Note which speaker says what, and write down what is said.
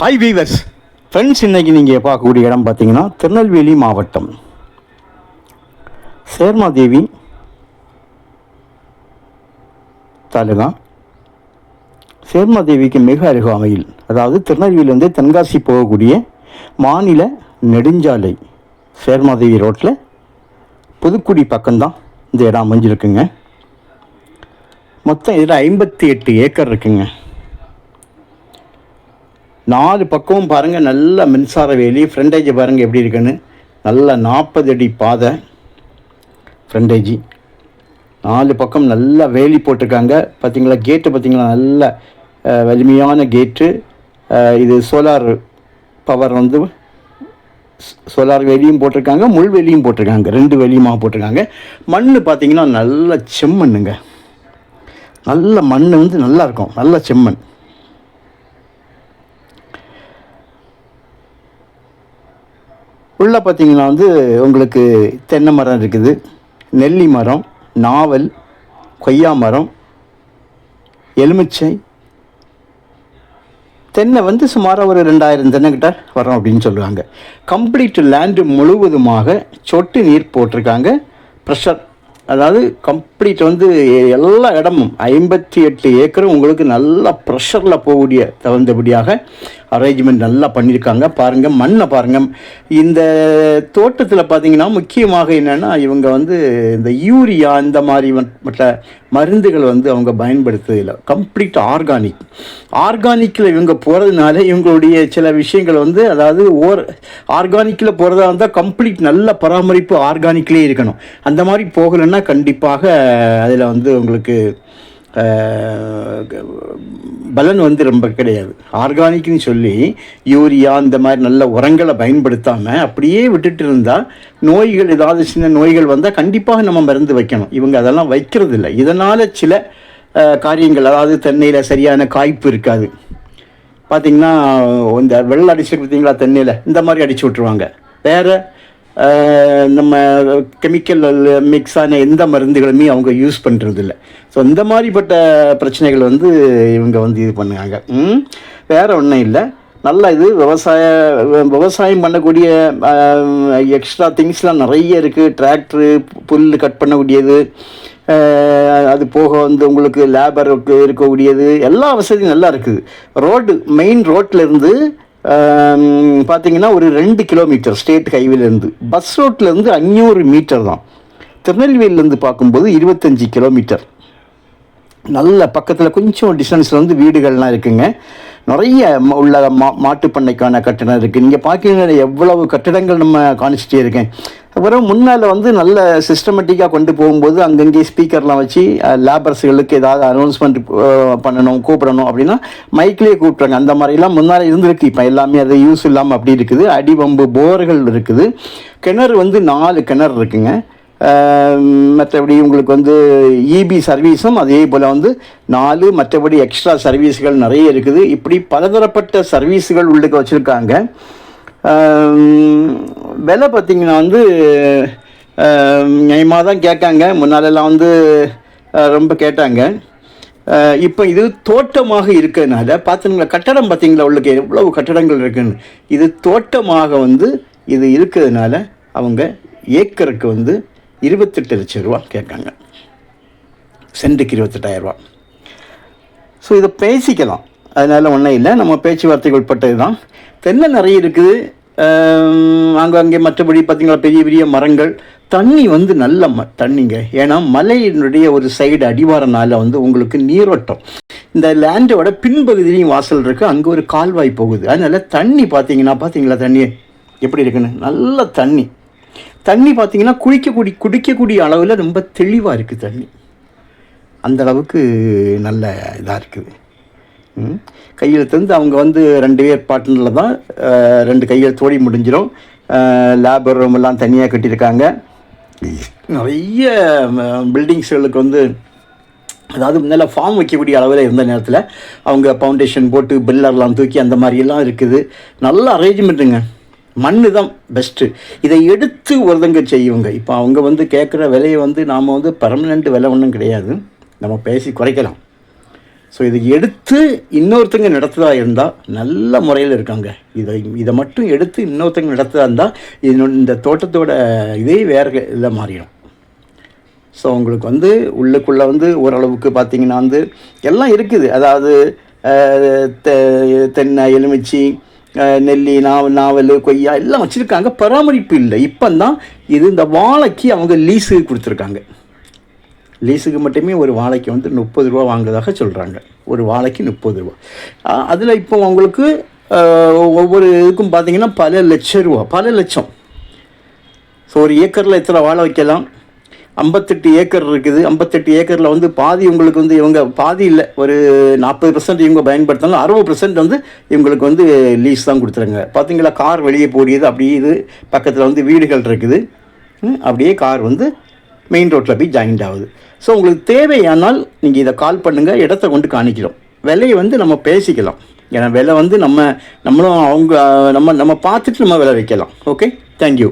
Speaker 1: Hi viewers friends, இன்றைக்கி நீங்கள் பார்க்கக்கூடிய இடம் பார்த்தீங்கன்னா திருநெல்வேலி மாவட்டம் சேர்மாதேவி தாலுகா. சேர்மாதேவிக்கு மிக அருகாமையில், அதாவது திருநெல்வேலியிலேருந்து தென்காசி போகக்கூடிய மாநில நெடுஞ்சாலை சேர்மாதேவி ரோட்டில் புதுக்குடி பக்கம்தான் இந்த இடம் அமைஞ்சிருக்குங்க. மொத்தம் இதில் 58 ஏக்கர் இருக்குங்க. 4 பக்கமும் பாருங்கள், நல்ல மின்சார வேலி. ஃப்ரண்டேஜ் பாருங்கள் எப்படி இருக்குன்னு. நல்ல 40 அடி பாதை ஃப்ரண்டேஜி. 4 பக்கம் நல்ல வேலி போட்டிருக்காங்க. பார்த்திங்களா, கேட்டு பார்த்திங்களா, நல்ல வலிமையான கேட்டு. இது சோலார் பவர் சோலார் வேலியும் போட்டிருக்காங்க, முள் வேலியும் போட்டிருக்காங்க. 2 வேலியுமாக போட்டிருக்காங்க. மண் பார்த்திங்கன்னா நல்ல செம்மண்ணுங்க. நல்ல மண் நல்லா இருக்கும், நல்ல செம்மண். உள்ளே பார்த்திங்கன்னா உங்களுக்கு தென்னை மரம் இருக்குது, நெல்லி மரம், நாவல், கொய்யா மரம், எலுமிச்சை, தென்னை சுமாராக ஒரு 2000 தென்னைக்கிட்ட வரும் அப்படின்னு சொல்லுவாங்க. கம்ப்ளீட் லேண்டு முழுவதுமாக சொட்டு நீர் போட்டிருக்காங்க. ப்ரெஷர், அதாவது கம்ப்ளீட் எல்லா இடமும் 58 ஏக்கரும் உங்களுக்கு நல்லா ப்ரெஷரில் போகக்கூடிய தகுந்தபடியாக அரேஞ்ச்மெண்ட் நல்லா பண்ணியிருக்காங்க. பாருங்கள், மண்ணை பாருங்கள். இந்த தோட்டத்தில் பார்த்திங்கன்னா முக்கியமாக என்னென்னா, இவங்க இந்த யூரியா இந்த மாதிரி மற்ற மருந்துகள் அவங்க பயன்படுத்துவதில்லை. கம்ப்ளீட் ஆர்கானிக்கில் இவங்க போகிறதுனால இவங்களுடைய சில விஷயங்கள் அதாவது ஆர்கானிக்கில் போகிறதா இருந்தால் கம்ப்ளீட் நல்ல பராமரிப்பு ஆர்கானிக்லேயே இருக்கணும். அந்த மாதிரி போகலைன்னா கண்டிப்பாக அதில் உங்களுக்கு பலன் ரொம்ப கிடையாது. ஆர்கானிக்னு சொல்லி யூரியா இந்த மாதிரி நல்ல உரங்களை பயன்படுத்தாமல் அப்படியே விட்டுட்டு இருந்தால் நோய்கள், ஏதாவது சின்ன நோய்கள் வந்தால் கண்டிப்பாக நம்ம மருந்து வைக்கணும். இவங்க அதெல்லாம் வைக்கிறது இல்லை. இதனால் சில காரியங்கள், அதாவது தென்னையில் சரியான காய்ப்பு இருக்காது. பார்த்திங்கன்னா இந்த வெள்ளை அடிச்சு பார்த்தீங்களா, தென்னையில் இந்த மாதிரி அடித்து விட்ருவாங்க. வேறு நம்ம கெமிக்கல் மிக்ஸான எந்த மருந்துகளுமே அவங்க யூஸ் பண்ணுறதில்ல. ஸோ இந்த மாதிரிப்பட்ட பிரச்சனைகள் இவங்க இது பண்ணுறாங்க. வேறு ஒன்றும் இல்லை. நல்லா இது விவசாயம் பண்ணக்கூடிய எக்ஸ்ட்ரா திங்ஸ்லாம் நிறைய இருக்குது. டிராக்டரு, புல் கட் பண்ணக்கூடியது, அது போக உங்களுக்கு லேபருக்கு இருக்கக்கூடியது, எல்லா வசதியும் நல்லா இருக்குது. ரோடு, மெயின் ரோட்லேருந்து பார்த்திங்கன்னா ஒரு 2 கிலோமீட்டர் ஸ்டேட் ஹைவேலேருந்து. பஸ் ரோட்லேருந்து 500 மீட்டர் தான். திருநெல்வேலியிலேருந்து பார்க்கும்போது 25 கிலோமீட்டர். நல்ல பக்கத்தில் கொஞ்சம் டிஸ்டன்ஸில் வீடுகள்லாம் இருக்குங்க. நிறைய உள்ள மாட்டுப்பண்ணைக்கான கட்டடம் இருக்குது. நீங்கள் பார்க்கீங்கன்னா எவ்வளவு கட்டடங்கள் நம்ம காணிச்சிட்டே இருக்கேன். அப்புறம் முன்னால் நல்ல சிஸ்டமேட்டிக்காக கொண்டு போகும்போது அங்கங்கே ஸ்பீக்கர்லாம் வச்சு லேபர்ஸுகளுக்கு ஏதாவது அனௌன்ஸ்மெண்ட் பண்ணணும், கூப்பிடணும் அப்படின்னா மைக்லேயே கூப்பிட்றாங்க. அந்த மாதிரிலாம் முன்னால் இருந்திருக்கு. இப்போ எல்லாமே அது யூஸ் இல்லாமல் அப்படி இருக்குது. அடிபம்பு போர்கள் இருக்குது. கிணறு 4 கிணறு இருக்குங்க. மற்றபடி உங்களுக்கு இபி சர்வீஸும் அதே போல் 4, மற்றபடி எக்ஸ்ட்ரா சர்வீஸ்கள் நிறைய இருக்குது. இப்படி பலதரப்பட்ட சர்வீஸுகள் உள்ளுக்கு வச்சுருக்காங்க. விலை பார்த்திங்கன்னா நியாயமாக தான் கேட்காங்க. முன்னாலெல்லாம் ரொம்ப கேட்டாங்க. இப்போ இது தோட்டமாக இருக்கிறதுனால பார்த்துங்களா, கட்டடம் பார்த்திங்களா உள்ளுக்கு எவ்வளவு கட்டடங்கள் இருக்குன்னு. இது தோட்டமாக இது இருக்கிறதுனால அவங்க ஏக்கருக்கு 28 லட்சம் ரூபா கேட்காங்க. சென்ட்டுக்கு 28,000 ரூபா. ஸோ இதை பேசிக்கலாம், அதனால் ஒன்றும் இல்லை. நம்ம பேச்சுவார்த்தைக்கு உட்பட்டது தான். தென்னை நிறைய இருக்குது அங்கே. மற்றபடி பார்த்திங்களா, பெரிய பெரிய மரங்கள். தண்ணி நல்ல தண்ணிங்க. ஏன்னா மலையினுடைய ஒரு சைடு அடிவாரனால உங்களுக்கு நீரோட்டம். இந்த லேண்டோட பின்பகுதியிலையும் வாசல் இருக்குது. அங்கே ஒரு கால்வாய் போகுது. அதனால் தண்ணி பார்த்தீங்களா தண்ணி எப்படி இருக்குன்னு. நல்ல தண்ணி பார்த்திங்கன்னா குடிக்கக்கூடிய அளவில் ரொம்ப தெளிவாக இருக்குது தண்ணி. அந்த அளவுக்கு நல்ல இதாக இருக்குது. கையெழுத்து அவங்க 2 பேர் பார்ட்னரில் தான் 2 கையெழுத்தோடி முடிஞ்சிடும். லேபர் ரூம் எல்லாம் தனியாக கட்டியிருக்காங்க. நிறைய பில்டிங்ஸுகளுக்கு அதாவது முன்னால் ஃபார்ம் வைக்கக்கூடிய அளவில் இருந்த நேரத்தில் அவங்க ஃபவுண்டேஷன் போட்டு பில்லர்லாம் தூக்கி அந்த மாதிரியெல்லாம் இருக்குது. நல்ல அரேஞ்ச்மெண்ட்டுங்க. மண் தான் பெஸ்ட்டு. இதை எடுத்து ஒருத்தங்க செய்யுங்க. இப்போ அவங்க கேட்குற விலையை நாம் பெர்மனெண்ட் விலை ஒன்றும் கிடையாது. நம்ம பேசி குறைக்கலாம். ஸோ இதை எடுத்து இன்னொருத்தங்க நடத்துதா இருந்தால் நல்ல முறையில் இருக்காங்க. இதை மட்டும் எடுத்து இன்னொருத்தங்க நடத்துதா இருந்தால் இந்த தோட்டத்தோட இதே வேறு இதில் மாறிடும். ஸோ உங்களுக்கு உள்ளுக்குள்ளே ஓரளவுக்கு பார்த்திங்கன்னா எல்லாம் இருக்குது. அதாவது தென்னை, எலுமிச்சி, நெல்லி, நாவல், கொய்யா எல்லாம் வச்சுருக்காங்க. பராமரிப்பு இல்லை. இப்போ தான் இந்த வாழைக்கு அவங்க லீஸுக்கு கொடுத்துருக்காங்க. லீஸுக்கு மட்டுமே ஒரு வாழைக்கு 30 ரூபா வாங்குறதாக சொல்கிறாங்க. ஒரு வாழைக்கு 30 ரூபா. அதில் இப்போ அவங்களுக்கு ஒவ்வொரு இதுக்கும் பார்த்திங்கன்னா பல லட்சம். ஸோ ஒரு ஏக்கரில் எத்தனை வாழை வைக்கலாம்? 58 ஏக்கர் இருக்குது. 58 ஏக்கரில் பாதி உங்களுக்கு இவங்க பாதி இல்லை, ஒரு 40% இவங்க பயன்படுத்தினாலும் 60% இவங்களுக்கு லீஸ் தான் கொடுத்துருங்க. பார்த்தீங்களா, கார் வெளியே போடியது அப்படியே. இது பக்கத்தில் வீடுகள் இருக்குது. அப்படியே கார் மெயின் ரோட்டில் போய் ஜாயிண்ட் ஆகுது. ஸோ உங்களுக்கு தேவையானால் நீங்கள் இதை கால் பண்ணுங்கள், இடத்த கொண்டு காணிக்கிறோம். விலையை நம்ம பேசிக்கலாம். ஏன்னா விலை நம்மளும் அவங்க நம்ம பார்த்துட்டு நம்ம விலை வைக்கலாம். Okay, thank you.